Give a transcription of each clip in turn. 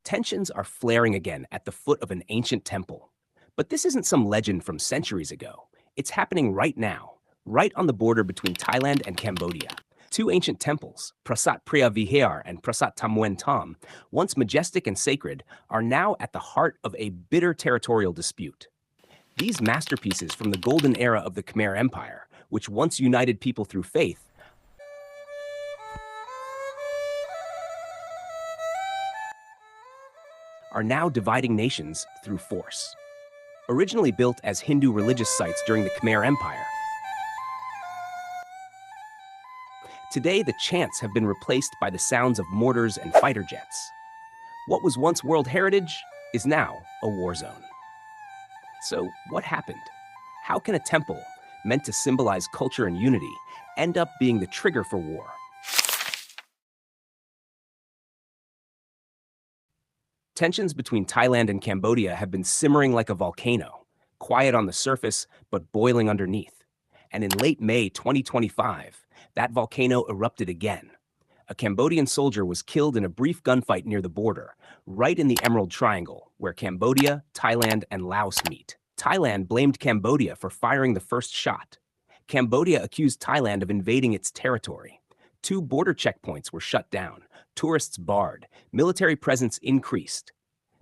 Tensions are flaring again at the foot of an ancient temple. But this isn't some legend from centuries ago. It's happening right now, right on the border between Thailand and Cambodia. Two ancient temples, Prasat Preah Vihear and Prasat Tamuen Tom, once majestic and sacred, are now at the heart of a bitter territorial dispute. These masterpieces from the golden era of the Khmer Empire, which once united people through faith, are now dividing nations through force. Originally built as Hindu religious sites during the Khmer Empire, today the chants have been replaced by the sounds of mortars and fighter jets. What was once World Heritage is now a war zone. So what happened? How can a temple, meant to symbolize culture and unity, end up being the trigger for war? Tensions between Thailand and Cambodia have been simmering like a volcano, quiet on the surface but boiling underneath. And in late May 2025, that volcano erupted again. A Cambodian soldier was killed in a brief gunfight near the border, right in the Emerald Triangle, where Cambodia, Thailand, and Laos meet. Thailand blamed Cambodia for firing the first shot. Cambodia accused Thailand of invading its territory. 2 border checkpoints were shut down, tourists barred, military presence increased.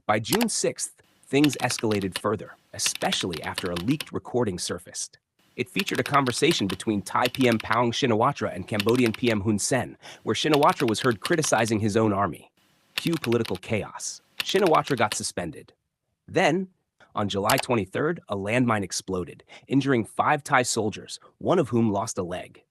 By June 6th, things escalated further, especially after a leaked recording surfaced. It featured a conversation between Thai PM Paung Shinawatra and Cambodian PM Hun Sen, where Shinawatra was heard criticizing his own army. Cue political chaos. Shinawatra got suspended. Then, on July 23rd, a landmine exploded, injuring 5 Thai soldiers, one of whom lost a leg.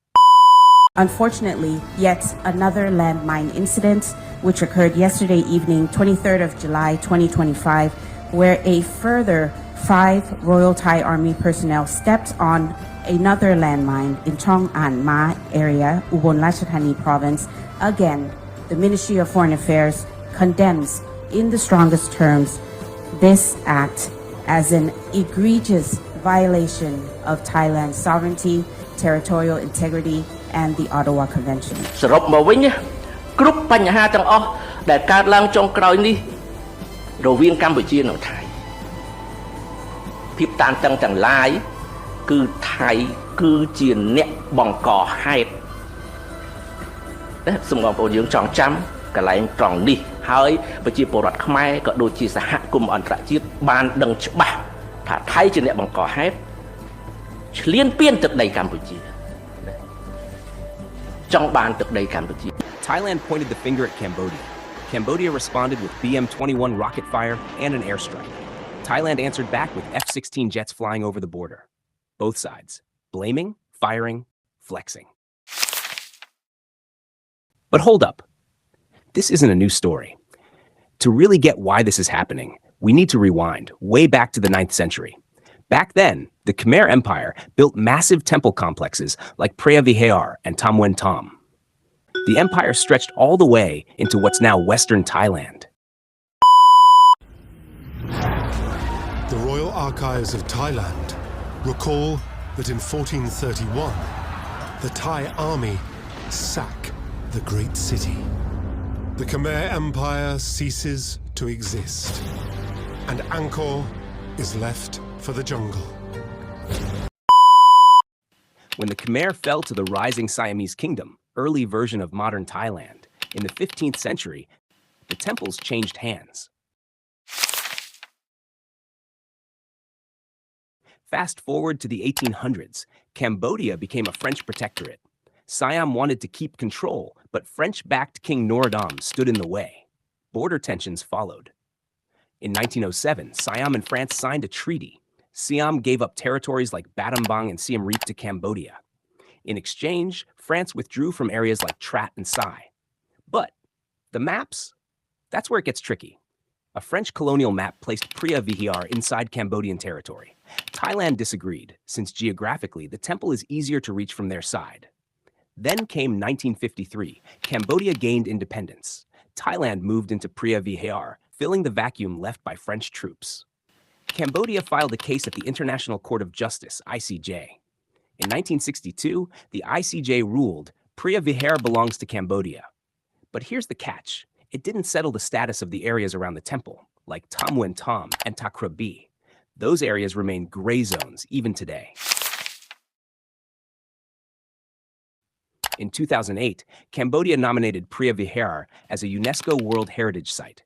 Unfortunately, yet another landmine incident, which occurred yesterday evening, 23rd of July 2025, where a further 5 Royal Thai Army personnel stepped on another landmine in Chong An Ma area, Ubon Ratchathani province. Again, the Ministry of Foreign Affairs condemns in the strongest terms this act as an egregious violation of Thailand's sovereignty, territorial integrity, and the Ottawa Convention. សរុបមកវិញគ្រប់បញ្ហាទាំងអស់ដែលកើតឡើងចុងក្រោយនេះរវាងកម្ពុជានិងថៃភាពតានតឹងទាំងឡាយគឺថៃគឺជាអ្នកបង្កហេតុសូមបងប្អូនយើងចងចាំកន្លែងត្រង់នេះហើយប្រជាពលរដ្ឋខ្មែរក៏ដូចជាសហគមន៍អន្តរជាតិបានដឹងច្បាស់ថាថៃជាអ្នកបង្កហេតុឈ្លានពានទឹកដីកម្ពុជា Thailand pointed the finger at Cambodia. Cambodia responded with BM-21 rocket fire and an airstrike. Thailand answered back with F-16 jets flying over the border. Both sides, blaming, firing, flexing. But hold up. This isn't a new story. To really get why this is happening, we need to rewind way back to the 9th century. Back then, the Khmer Empire built massive temple complexes like Preah Vihear and Tamuen Tom. The empire stretched all the way into what's now Western Thailand. The Royal Archives of Thailand recall that in 1431, the Thai army sack the great city. The Khmer Empire ceases to exist, and Angkor is left for the jungle. When the Khmer fell to the rising Siamese kingdom, early version of modern Thailand, in the 15th century, the temples changed hands. Fast forward to the 1800s, Cambodia became a French protectorate. Siam wanted to keep control, but French-backed King Norodom stood in the way. Border tensions followed. In 1907, Siam and France signed a treaty. Siam gave up territories like Battambang and Siem Reap to Cambodia. In exchange, France withdrew from areas like Trat and Sai. But the maps? That's where it gets tricky. A French colonial map placed Preah Vihear inside Cambodian territory. Thailand disagreed, since geographically the temple is easier to reach from their side. Then came 1953. Cambodia gained independence. Thailand moved into Preah Vihear, filling the vacuum left by French troops. Cambodia filed a case at the International Court of Justice, ICJ. In 1962, the ICJ ruled Preah Vihear belongs to Cambodia. But here's the catch. it didn't settle the status of the areas around the temple, like Tamwen Tam and Takrabi. Those areas remain gray zones even today. In 2008, Cambodia nominated Preah Vihear as a UNESCO World Heritage Site.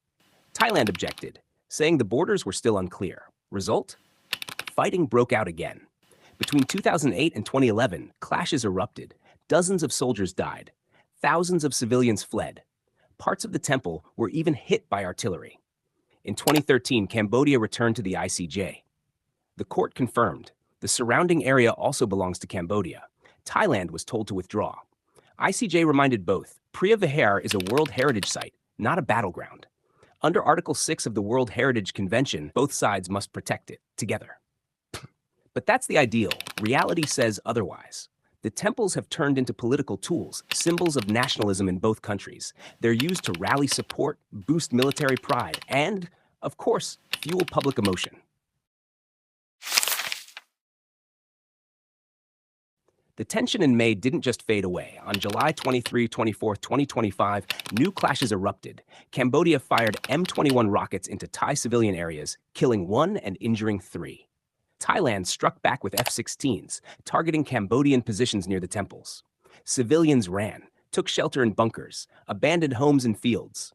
Thailand objected, saying the borders were still unclear. Result? Fighting broke out again. Between 2008 and 2011, clashes erupted. Dozens of soldiers died. Thousands of civilians fled. Parts of the temple were even hit by artillery. In 2013, Cambodia returned to the ICJ. The court confirmed the surrounding area also belongs to Cambodia. Thailand was told to withdraw. ICJ reminded both, Preah Vihear is a World Heritage Site, not a battleground. Under Article 6 of the World Heritage Convention, both sides must protect it together. But that's the ideal. Reality says otherwise. The temples have turned into political tools, symbols of nationalism in both countries. They're used to rally support, boost military pride, and, of course, fuel public emotion. The tension in May didn't just fade away. On July 24, 2025, new clashes erupted. Cambodia fired M21 rockets into Thai civilian areas, killing 1 and injuring 3. Thailand struck back with F-16s, targeting Cambodian positions near the temples. Civilians ran, took shelter in bunkers, abandoned homes and fields.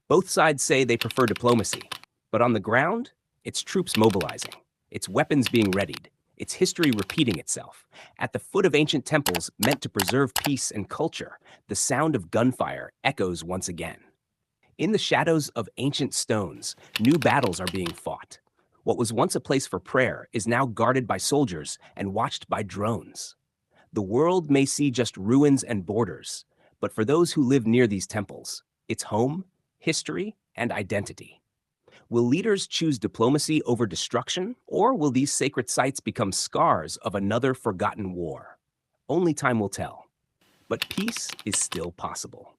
Both sides say they prefer diplomacy, but on the ground, it's troops mobilizing, it's weapons being readied, it's history repeating itself. At the foot of ancient temples meant to preserve peace and culture, the sound of gunfire echoes once again. In the shadows of ancient stones, new battles are being fought. What was once a place for prayer is now guarded by soldiers and watched by drones. The world may see just ruins and borders, but for those who live near these temples, it's home, history, and identity. Will leaders choose diplomacy over destruction, or will these sacred sites become scars of another forgotten war? Only time will tell. But peace is still possible.